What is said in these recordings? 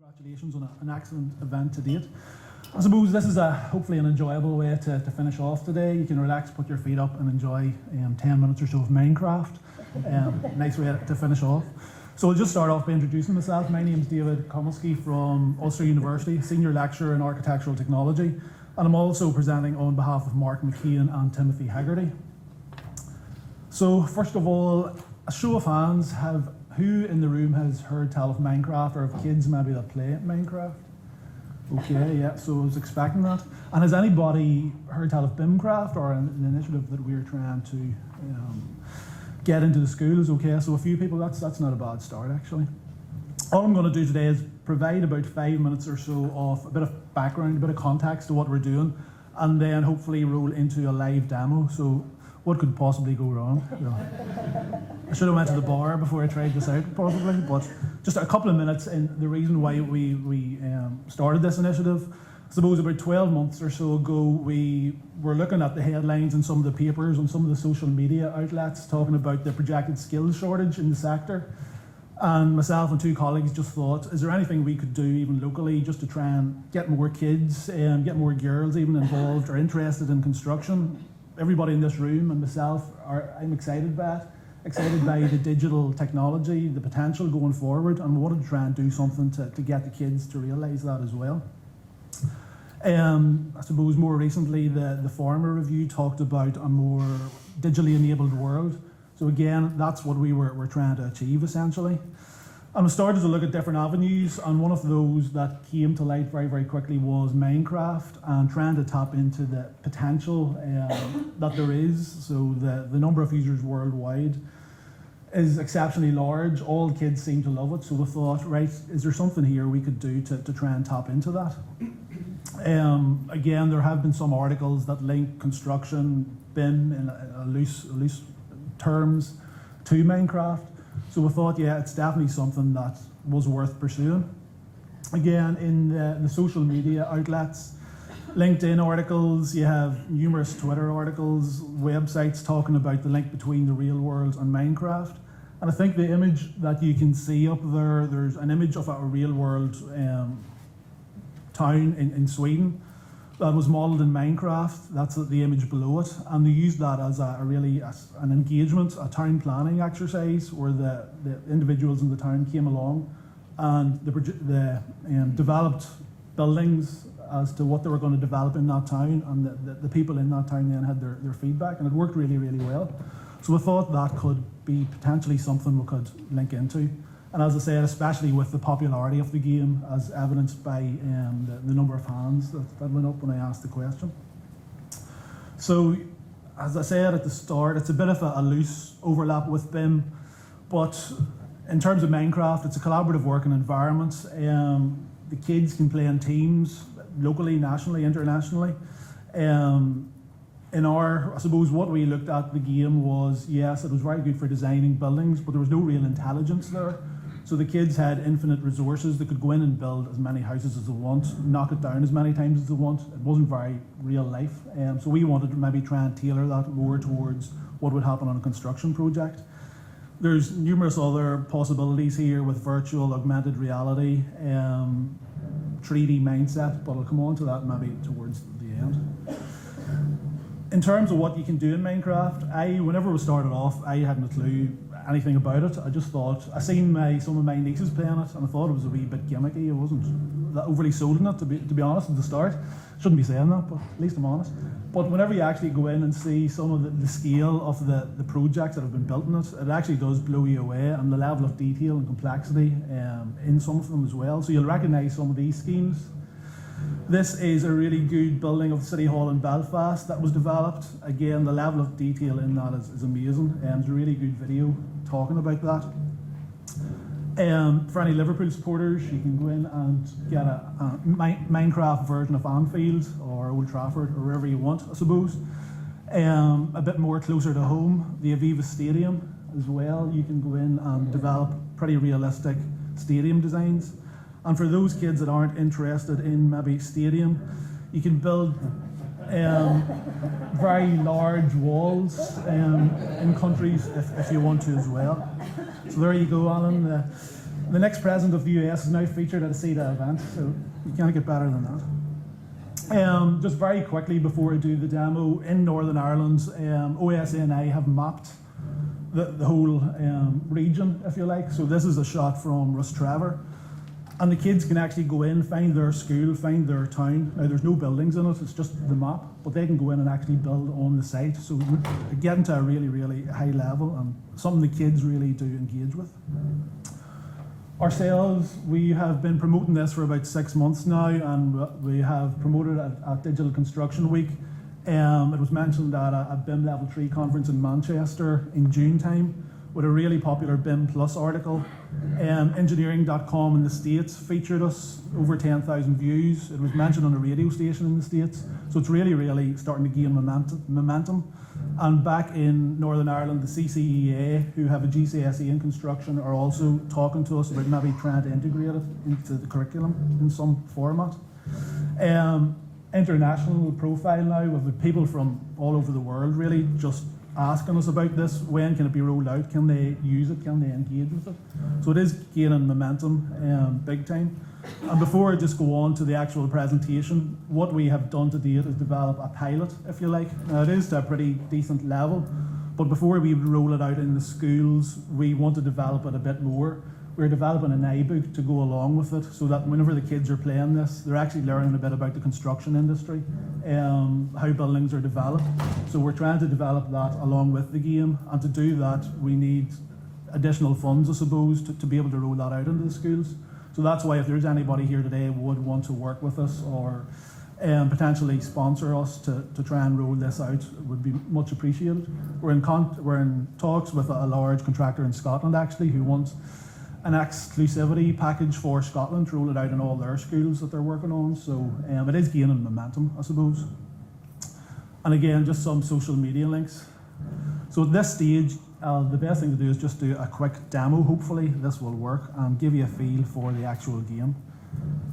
Congratulations on an excellent event to date. I suppose this is hopefully an enjoyable way to finish off today. You can relax, put your feet up and enjoy 10 minutes or so of Minecraft. Nice way to finish off. So I'll just start off by introducing myself. My name is David Comiskey from Ulster University, Senior Lecturer in Architectural Technology, and I'm also presenting on behalf of Mark McKeon and Timothy Haggerty. So first of all, a show of hands, who in the room has heard tell of Minecraft, or have kids maybe that play Minecraft? Okay, yeah, so I was expecting that. And has anybody heard tell of BIMcraft, or an initiative that we're trying to get into the schools? Okay, so a few people, that's not a bad start actually. All I'm going to do today is provide about 5 minutes or so of a bit of background, a bit of context to what we're doing, and then hopefully roll into a live demo. So what could possibly go wrong? I should have went to the bar before I tried this out, probably, but just a couple of minutes. And the reason why we started this initiative, I suppose about 12 months or so ago, we were looking at the headlines in some of the papers and some of the social media outlets talking about the projected skills shortage in the sector. And myself and two colleagues just thought, is there anything we could do even locally just to try and get more kids and get more girls even involved or interested in construction? Everybody in this room and myself, I'm excited by the digital technology, the potential going forward, and we wanted to try and do something to get the kids to realise that as well. I suppose more recently the Farmer Review talked about a more digitally enabled world. So again, that's what we're trying to achieve essentially. And we started to look at different avenues, and one of those that came to light very, very quickly was Minecraft, and trying to tap into the potential that there is. So the number of users worldwide is exceptionally large. All kids seem to love it. So we thought, right, is there something here we could do to try and tap into that? Again, there have been some articles that link construction, BIM in a loose terms to Minecraft. So we thought, yeah, it's definitely something that was worth pursuing. Again, in the social media outlets, LinkedIn articles, you have numerous Twitter articles, websites talking about the link between the real world and Minecraft. And I think the image that you can see up there, there's an image of a real world town in Sweden that was modelled in Minecraft. That's the image below it, and they used that as an engagement, a town planning exercise where the individuals in the town came along and developed buildings as to what they were going to develop in that town, and the people in that town then had their feedback, and it worked really, really well. So we thought that could be potentially something we could link into. And as I said, especially with the popularity of the game, as evidenced by the number of hands that went up when I asked the question. So, as I said at the start, it's a bit of a loose overlap with BIM, but in terms of Minecraft, it's a collaborative working environment. The kids can play in teams, locally, nationally, internationally. I suppose what we looked at the game was, yes, it was very good for designing buildings, but there was no real intelligence there. So the kids had infinite resources. They could go in and build as many houses as they want, knock it down as many times as they want. It wasn't very real life. So we wanted to maybe try and tailor that more towards what would happen on a construction project. There's numerous other possibilities here with virtual, augmented reality, 3D mindset, but I'll come on to that maybe towards the end. In terms of what you can do in Minecraft, whenever we started off, I hadn't a clue anything about it. I just thought, I seen some of my nieces playing it, and I thought it was a wee bit gimmicky. I wasn't that overly sold on it, to be honest, at the start. Shouldn't be saying that, but at least I'm honest. But whenever you actually go in and see some of the scale of the projects that have been built in it, it actually does blow you away, and the level of detail and complexity in some of them as well. So you'll recognise some of these schemes. This is a really good building of the City Hall in Belfast that was developed. Again, the level of detail in that is amazing. There's a really good video talking about that. For any Liverpool supporters, you can go in and get a Minecraft version of Anfield or Old Trafford or wherever you want, I suppose. A bit more closer to home, the Aviva Stadium as well. You can go in and develop pretty realistic stadium designs. And for those kids that aren't interested in maybe stadium, you can build very large walls in countries if you want to as well. So there you go, Alan. The next president of the US is now featured at a CEDA event, so you can't get better than that. Just very quickly before I do the demo, in Northern Ireland, OSA and I have mapped the whole region, if you like. So this is a shot from Rostrevor. And the kids can actually go in, find their school, find their town. Now there's no buildings in it, it's just the map, but they can go in and actually build on the site. So we're getting to a really, really high level and something the kids really do engage with. Ourselves, we have been promoting this for about 6 months now, and we have promoted it at Digital Construction Week. It was mentioned at a BIM Level 3 conference in Manchester in June time with a really popular BIM Plus article. Engineering.com in the States featured us, over 10,000 views. It was mentioned on a radio station in the States. So it's really, really starting to gain momentum. And back in Northern Ireland, the CCEA, who have a GCSE in construction, are also talking to us about maybe trying to integrate it into the curriculum in some format. International profile now, with people from all over the world really just asking us about this. When can it be rolled out? Can they use it? Can they engage with it? So it is gaining momentum big time. And before I just go on to the actual presentation, what we have done to date is develop a pilot, if you like. Now it is to a pretty decent level, but before we roll it out in the schools, we want to develop it a bit more. We're developing an iBook to go along with it, so that whenever the kids are playing this, they're actually learning a bit about the construction industry, how buildings are developed. So we're trying to develop that along with the game, and to do that, we need additional funds, I suppose, to be able to roll that out into the schools. So that's why if there's anybody here today who would want to work with us or potentially sponsor us to try and roll this out, it would be much appreciated. We're in talks with a large contractor in Scotland actually who wants an exclusivity package for Scotland to roll it out in all their schools that they're working on. So it is gaining momentum, I suppose. And again, just some social media links. So at this stage, the best thing to do is just do a quick demo. Hopefully this will work and give you a feel for the actual game.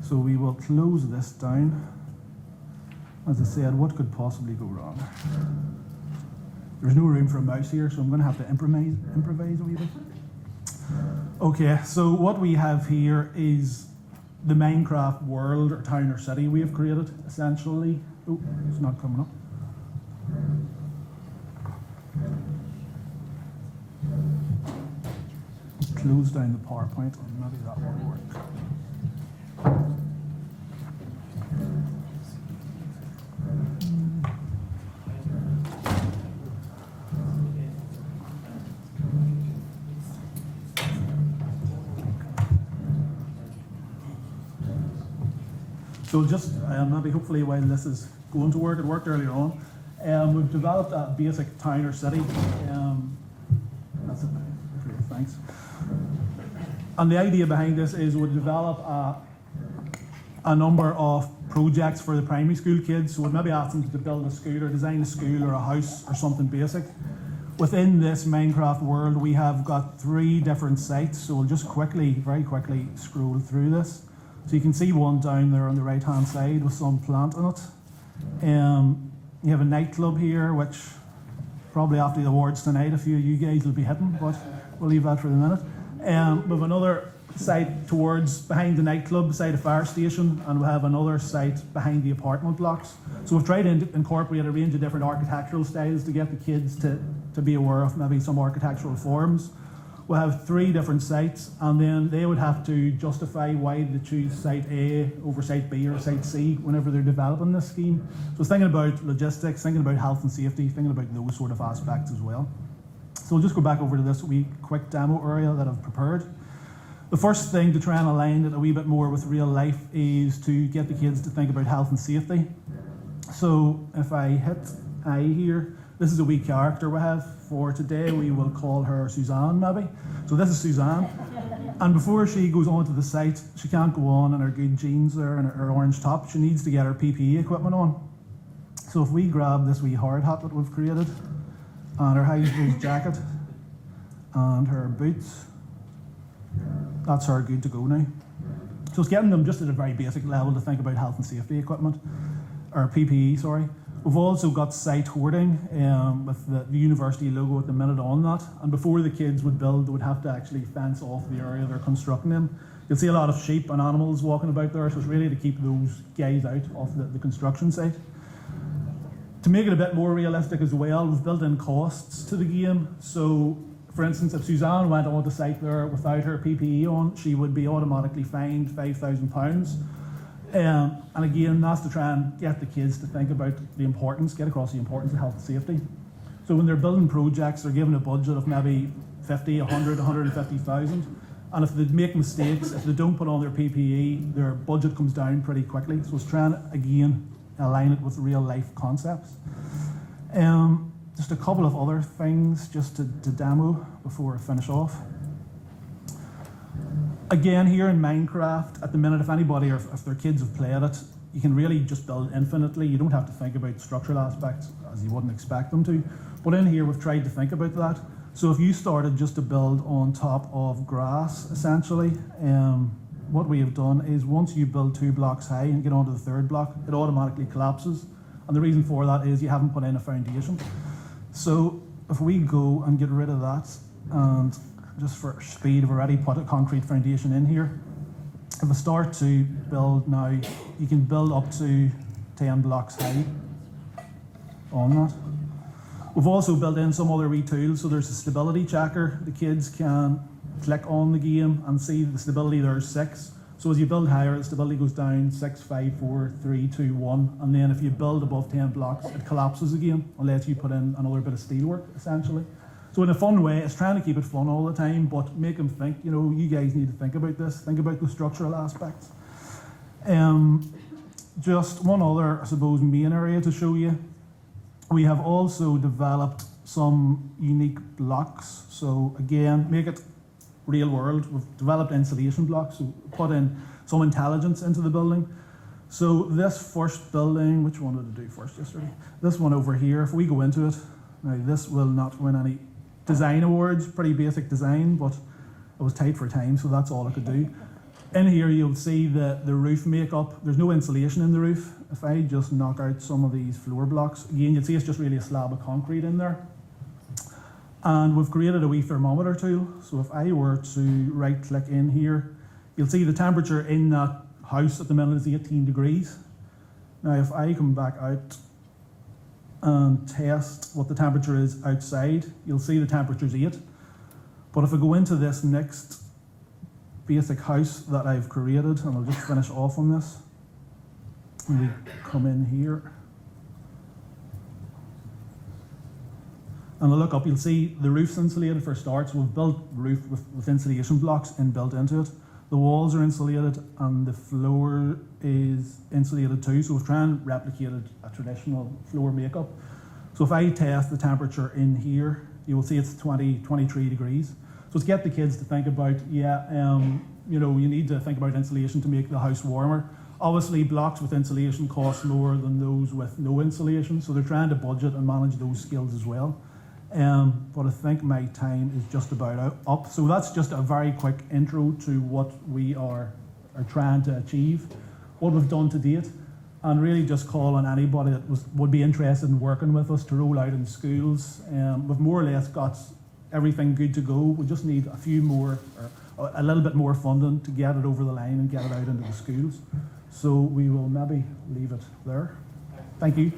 So we will close this down. As I said, what could possibly go wrong? There's no room for a mouse here, so I'm going to have to improvise a wee bit. Okay, so what we have here is the Minecraft world or town or city we have created, essentially. Oh, it's not coming up. Close down the PowerPoint and maybe that will work. So just maybe hopefully while this is going to work, it worked earlier on. We've developed a basic town or city. That's it. Great, thanks. And the idea behind this is we'll develop a number of projects for the primary school kids. So we'd maybe ask them to build a school or design a school or a house or something basic. Within this Minecraft world, we have got 3 different sites. So we'll just very quickly scroll through this. So you can see one down there on the right-hand side with some plant in it. You have a nightclub here, which probably after the awards tonight, a few of you guys will be hitting, but we'll leave that for the minute. We have another site behind the nightclub, beside a fire station, and we have another site behind the apartment blocks. So we've tried to incorporate a range of different architectural styles to get the kids to be aware of maybe some architectural forms. We'll have 3 different sites, and then they would have to justify why they choose site A over site B or site C whenever they're developing this scheme. So it's thinking about logistics, thinking about health and safety, thinking about those sort of aspects as well. So we'll just go back over to this wee quick demo area that I've prepared. The first thing to try and align it a wee bit more with real life is to get the kids to think about health and safety. So if I hit I here, this is a wee character we have. For today, we will call her Suzanne, maybe. So this is Suzanne. And before she goes onto the site, she can't go on in her good jeans there and her orange top. She needs to get her PPE equipment on. So if we grab this wee hard hat that we've created, and her high-vis jacket, and her boots, that's her good to go now. So it's getting them just at a very basic level to think about health and safety equipment. or PPE, sorry. We've also got site hoarding with the university logo at the minute on that. And before the kids would build, they would have to actually fence off the area they're constructing in. You'll see a lot of sheep and animals walking about there, so it's really to keep those guys out of the construction site. To make it a bit more realistic as well, we've built in costs to the game. So, for instance, if Suzanne went on the site there without her PPE on, she would be automatically fined £5,000. And again, that's to try and get the kids to think about the importance, get across the importance of health and safety. So when they're building projects, they're given a budget of maybe 50, 100, 150,000. And if they make mistakes, if they don't put on their PPE, their budget comes down pretty quickly. So it's trying, again, align it with real life concepts. Just a couple of other things just to demo before I finish off. Again, here in Minecraft, at the minute, if anybody or if their kids have played it, you can really just build infinitely. You don't have to think about structural aspects as you wouldn't expect them to. But in here, we've tried to think about that. So if you started just to build on top of grass, essentially, what we have done is once you build 2 blocks high and get onto the 3rd block, it automatically collapses. And the reason for that is you haven't put in a foundation. So if we go and get rid of that, and just for speed, I've already put a concrete foundation in here. If I start to build now, you can build up to 10 blocks high on that. We've also built in some other wee tools, so there's a stability checker. The kids can click on the game and see the stability there's 6. So as you build higher, the stability goes down 6, 5, 4, 3, 2, 1. And then if you build above 10 blocks, it collapses again unless you put in another bit of steelwork, essentially. So in a fun way, it's trying to keep it fun all the time, but make them think, you know, you guys need to think about this, think about the structural aspects. Just one other, I suppose, main area to show you. We have also developed some unique blocks. So again, make it real world. We've developed insulation blocks, so put in some intelligence into the building. So this first building, which one did I do first yesterday? This one over here, if we go into it, now this will not win any design awards, pretty basic design, but it was tight for time, so that's all I could do. In here you'll see the roof makeup. There's no insulation in the roof. If I just knock out some of these floor blocks, again you'll see it's just really a slab of concrete in there. And we've created a wee thermometer tool. So if I were to right click in here, you'll see the temperature in that house at the minute is 18 degrees. Now if I come back out and test what the temperature is outside, you'll see the temperature is 8. But if I go into this next basic house that I've created, and I'll just finish off on this, and we come in here, and I look up, you'll see the roof's insulated for starts. We've built the roof with insulation blocks inbuilt into it. The walls are insulated and the floor is insulated too, so we've tried and replicated a traditional floor makeup. So if I test the temperature in here, you will see it's 23 degrees. So to get the kids to think about, you know, you need to think about insulation to make the house warmer. Obviously, blocks with insulation cost more than those with no insulation, so they're trying to budget and manage those skills as well. But I think my time is just about up. So that's just a very quick intro to what we are trying to achieve, what we've done to date, and really just call on anybody that would be interested in working with us to roll out in schools. We've more or less got everything good to go. We just need a few more, or a little bit more funding to get it over the line and get it out into the schools. So we will maybe leave it there. Thank you.